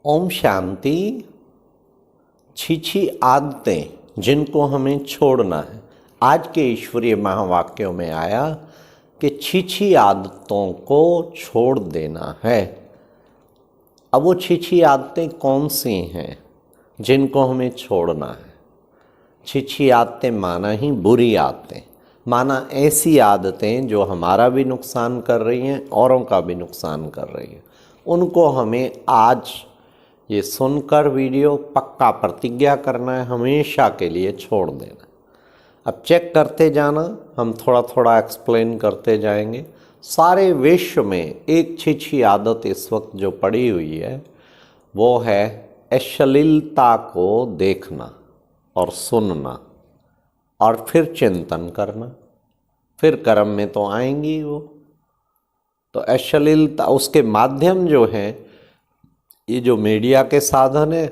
ओम शांति। छी आदतें जिनको हमें छोड़ना है। आज के ईश्वरीय महावाक्यों में आया कि छी आदतों को छोड़ देना है। अब वो छी आदतें कौन सी हैं जिनको हमें छोड़ना है? छी आदतें माना ही बुरी आदतें, माना ऐसी आदतें जो हमारा भी नुकसान कर रही हैं, औरों का भी नुकसान कर रही हैं। उनको हमें आज ये सुनकर वीडियो पक्का प्रतिज्ञा करना है, हमेशा के लिए छोड़ देना। अब चेक करते जाना, हम थोड़ा थोड़ा एक्सप्लेन करते जाएंगे। सारे विश्व में एक छी आदत इस वक्त जो पड़ी हुई है वो है अश्लीलता को देखना और सुनना और फिर चिंतन करना, फिर कर्म में तो आएंगी वो। तो अश्लीलता उसके माध्यम जो है, ये जो मीडिया के साधन है,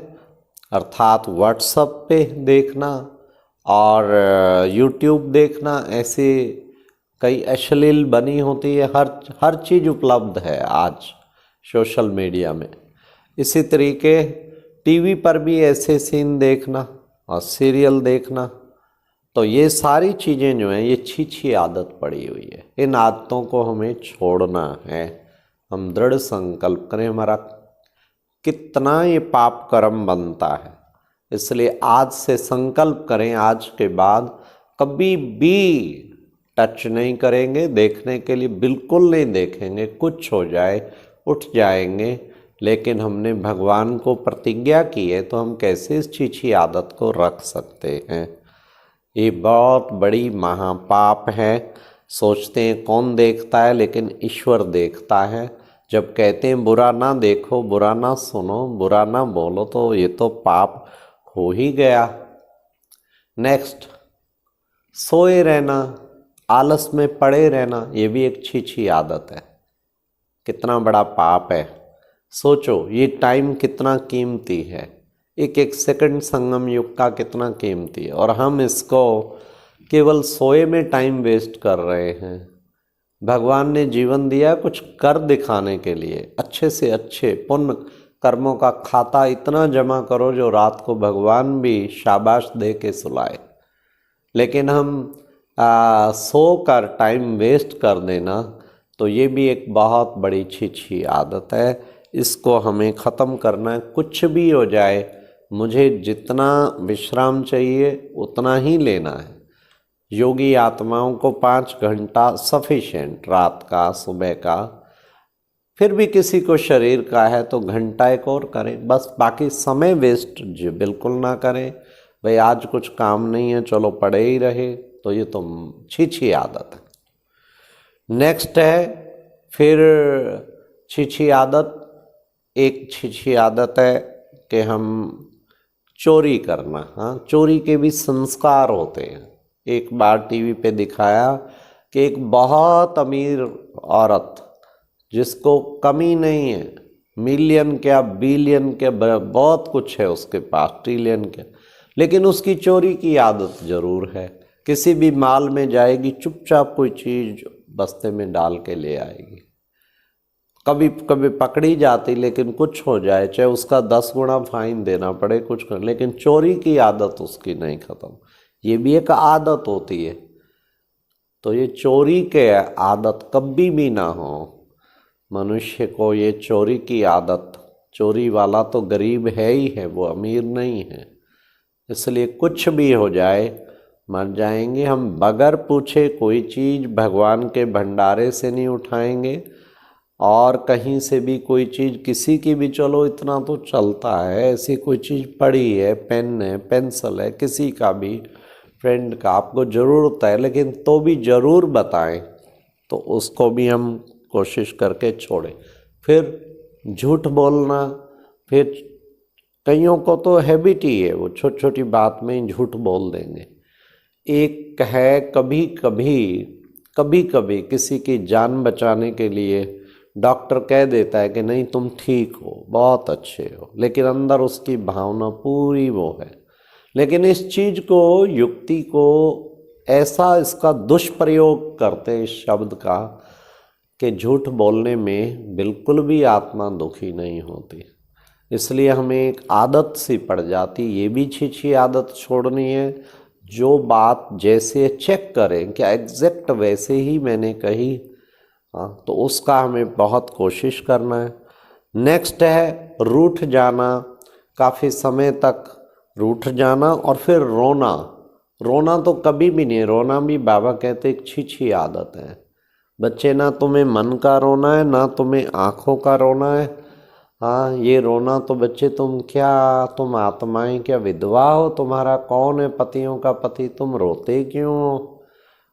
अर्थात व्हाट्सएप पे देखना और यूट्यूब देखना, ऐसे कई अश्लील बनी होती है। हर चीज़ उपलब्ध है आज सोशल मीडिया में। इसी तरीके टीवी पर भी ऐसे सीन देखना और सीरियल देखना। तो ये सारी चीज़ें जो हैं, ये छी आदत पड़ी हुई है। इन आदतों को हमें छोड़ना है। हम दृढ़ संकल्प करें, हमारा कितना ये पाप कर्म बनता है। इसलिए आज से संकल्प करें, आज के बाद कभी भी टच नहीं करेंगे, देखने के लिए बिल्कुल नहीं देखेंगे। कुछ हो जाए उठ जाएंगे, लेकिन हमने भगवान को प्रतिज्ञा की है, तो हम कैसे इस छी आदत को रख सकते हैं? ये बहुत बड़ी महापाप है। सोचते हैं कौन देखता है, लेकिन ईश्वर देखता है। जब कहते हैं बुरा ना देखो, बुरा ना सुनो, बुरा ना बोलो, तो ये तो पाप हो ही गया। नेक्स्ट, सोए रहना, आलस में पड़े रहना, ये भी एक छी आदत है। कितना बड़ा पाप है। सोचो ये टाइम कितना कीमती है, एक एक सेकंड संगम युग का कितना कीमती है, और हम इसको केवल सोए में टाइम वेस्ट कर रहे हैं। भगवान ने जीवन दिया कुछ कर दिखाने के लिए। अच्छे से अच्छे पुण्य कर्मों का खाता इतना जमा करो जो रात को भगवान भी शाबाश दे के सुलाए। लेकिन हम सो कर टाइम वेस्ट कर देना, तो ये भी एक बहुत बड़ी छी आदत है। इसको हमें ख़त्म करना है। कुछ भी हो जाए, मुझे जितना विश्राम चाहिए उतना ही लेना है। योगी आत्माओं को 5 घंटा सफिशेंट, रात का, सुबह का। फिर भी किसी को शरीर का है तो घंटा एक और करें, बस। बाकी समय वेस्ट जी बिल्कुल ना करें। भाई आज कुछ काम नहीं है, चलो पड़े ही रहे, तो ये तो छी आदत है। नेक्स्ट है फिर छी आदत। एक छी आदत है कि हम चोरी करना। हाँ, चोरी के भी संस्कार होते हैं। एक बार टीवी पे दिखाया कि एक बहुत अमीर औरत, जिसको कमी नहीं है, मिलियन क्या बिलियन क्या बहुत कुछ है उसके पास, ट्रिलियन क्या, लेकिन उसकी चोरी की आदत जरूर है। किसी भी माल में जाएगी, चुपचाप कोई चीज़ बस्ते में डाल के ले आएगी। कभी कभी पकड़ी जाती, लेकिन कुछ हो जाए, चाहे उसका 10 गुना फाइन देना पड़े, कुछ कर, लेकिन चोरी की आदत उसकी नहीं ख़त्म। ये भी एक आदत होती है। तो ये चोरी के आदत कभी भी ना हो मनुष्य को। ये चोरी की आदत, चोरी वाला तो गरीब है ही है, वो अमीर नहीं है। इसलिए कुछ भी हो जाए, मर जाएंगे हम, बगैर पूछे कोई चीज़ भगवान के भंडारे से नहीं उठाएंगे। और कहीं से भी कोई चीज़ किसी की भी, चलो इतना तो चलता है, ऐसी कोई चीज़ पड़ी है, पेन है, पेंसिल है, किसी का भी फ्रेंड का आपको ज़रूरत है, लेकिन तो भी ज़रूर बताएं, तो उसको भी हम कोशिश करके छोड़ें। फिर झूठ बोलना, फिर कईयों को तो हैबिट ही है, वो छोटी छोटी बात में ही झूठ बोल देंगे। एक है कभी कभी किसी की जान बचाने के लिए डॉक्टर कह देता है कि नहीं तुम ठीक हो, बहुत अच्छे हो, लेकिन अंदर उसकी भावना पूरी वो है। लेकिन इस चीज़ को, युक्ति को ऐसा इसका दुष्प्रयोग करते हैं, इस शब्द का, कि झूठ बोलने में बिल्कुल भी आत्मा दुखी नहीं होती। इसलिए हमें एक आदत सी पड़ जाती, ये भी छी आदत छोड़नी है। जो बात जैसे चेक करें क्या एग्जैक्ट वैसे ही मैंने कही, हाँ, तो उसका हमें बहुत कोशिश करना है। नेक्स्ट है रूठ जाना, काफ़ी समय तक रूठ जाना और फिर रोना। रोना तो कभी भी नहीं, रोना भी बाबा कहते एक छी आदत है। बच्चे, ना तुम्हें मन का रोना है ना तुम्हें आँखों का रोना है। हाँ, ये रोना तो बच्चे तुम आत्माएं क्या विधवा हो, तुम्हारा कौन है पतियों का पति, तुम रोते क्यों हो।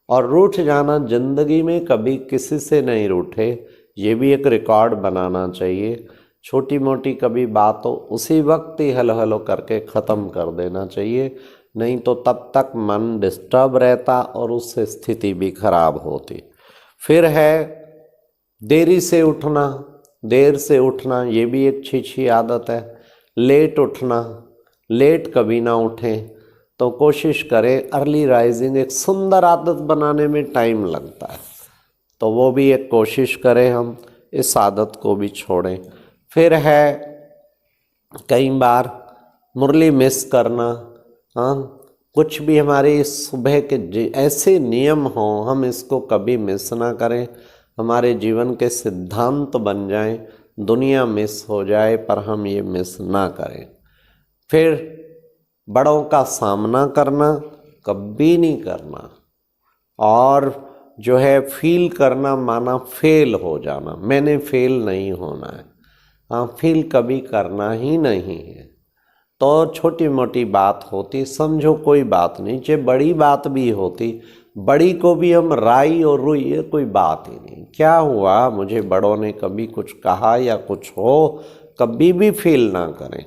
और रूठ जाना, जिंदगी में कभी किसी से नहीं रूठे, ये भी एक रिकॉर्ड बनाना चाहिए। छोटी मोटी कभी बात हो उसी वक्त ही हलो हलो करके ख़त्म कर देना चाहिए, नहीं तो तब तक मन डिस्टर्ब रहता और उससे स्थिति भी खराब होती। फिर है देरी से उठना, देर से उठना, ये भी एक छी आदत है। लेट उठना, लेट कभी ना उठें, तो कोशिश करें अर्ली राइजिंग। एक सुंदर आदत बनाने में टाइम लगता है, तो वो भी एक कोशिश करें हम इस आदत को भी छोड़ें। फिर है कई बार मुरली मिस करना। हाँ, कुछ भी हमारे सुबह के ऐसे नियम हों, हम इसको कभी मिस ना करें। हमारे जीवन के सिद्धांत बन जाएं, दुनिया मिस हो जाए पर हम ये मिस ना करें। फिर बड़ों का सामना करना कभी नहीं करना, और जो है फील करना माना फेल हो जाना, मैंने फेल नहीं होना है। हाँ, फील कभी करना ही नहीं है। तो छोटी मोटी बात होती समझो कोई बात नहीं, चाहे बड़ी बात भी होती, बड़ी को भी हम राई और रुई, ये कोई बात ही नहीं। क्या हुआ, मुझे बड़ों ने कभी कुछ कहा या कुछ हो, कभी भी फील ना करें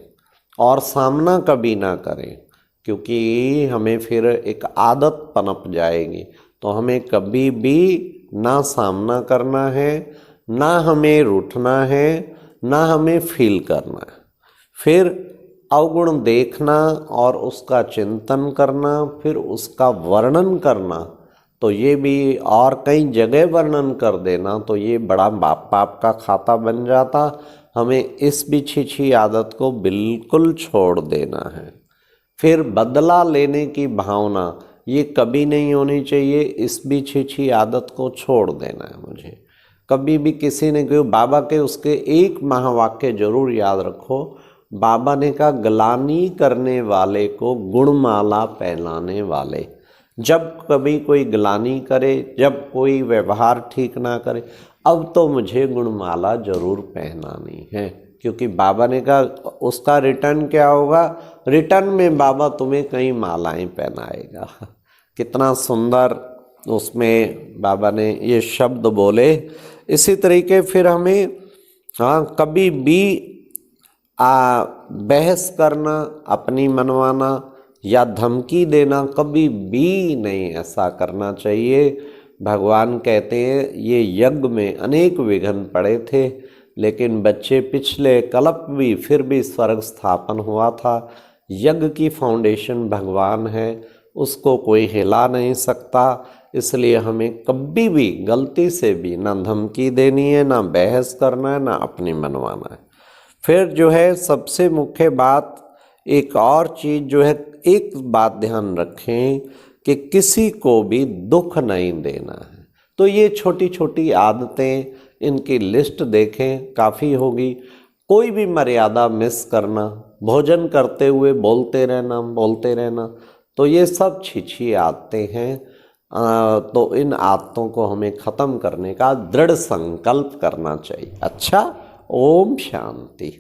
और सामना कभी ना करें, क्योंकि हमें फिर एक आदत पनप जाएगी। तो हमें कभी भी ना सामना करना है, ना हमें रूठना है, ना हमें फील करना है। फिर अवगुण देखना और उसका चिंतन करना, फिर उसका वर्णन करना, तो ये भी और कई जगह वर्णन कर देना, तो ये बड़ा पाप का खाता बन जाता। हमें इस भी छी आदत को बिल्कुल छोड़ देना है। फिर बदला लेने की भावना, ये कभी नहीं होनी चाहिए, इस भी छी आदत को छोड़ देना है मुझे। कभी भी किसी ने कहा, बाबा के उसके एक महावाक्य जरूर याद रखो। बाबा ने कहा, ग्लानि करने वाले को गुणमाला पहनाने वाले। जब कभी कोई ग्लानि करे, जब कोई व्यवहार ठीक ना करे, अब तो मुझे गुणमाला जरूर पहनानी है, क्योंकि बाबा ने कहा उसका रिटर्न क्या होगा, रिटर्न में बाबा तुम्हें कई मालाएं पहनाएगा। कितना सुंदर उसमें बाबा ने ये शब्द बोले। इसी तरीके फिर हमें कभी भी बहस करना, अपनी मनवाना या धमकी देना कभी भी नहीं ऐसा करना चाहिए। भगवान कहते हैं ये यज्ञ में अनेक विघ्न पड़े थे, लेकिन बच्चे पिछले कल्प भी फिर भी स्वर्ग स्थापन हुआ था। यज्ञ की फाउंडेशन भगवान है, उसको कोई हिला नहीं सकता। इसलिए हमें कभी भी गलती से भी ना धमकी देनी है, ना बहस करना है, ना अपनी मनवाना है। फिर जो है सबसे मुख्य बात, एक और चीज़ जो है, एक बात ध्यान रखें कि किसी को भी दुख नहीं देना है। तो ये छोटी छोटी आदतें, इनकी लिस्ट देखें, काफ़ी होगी। कोई भी मर्यादा मिस करना, भोजन करते हुए बोलते रहना, तो ये सब छी आदतें हैं। तो इन आदतों को हमें ख़त्म करने का दृढ़ संकल्प करना चाहिए। अच्छा, ओम शांति।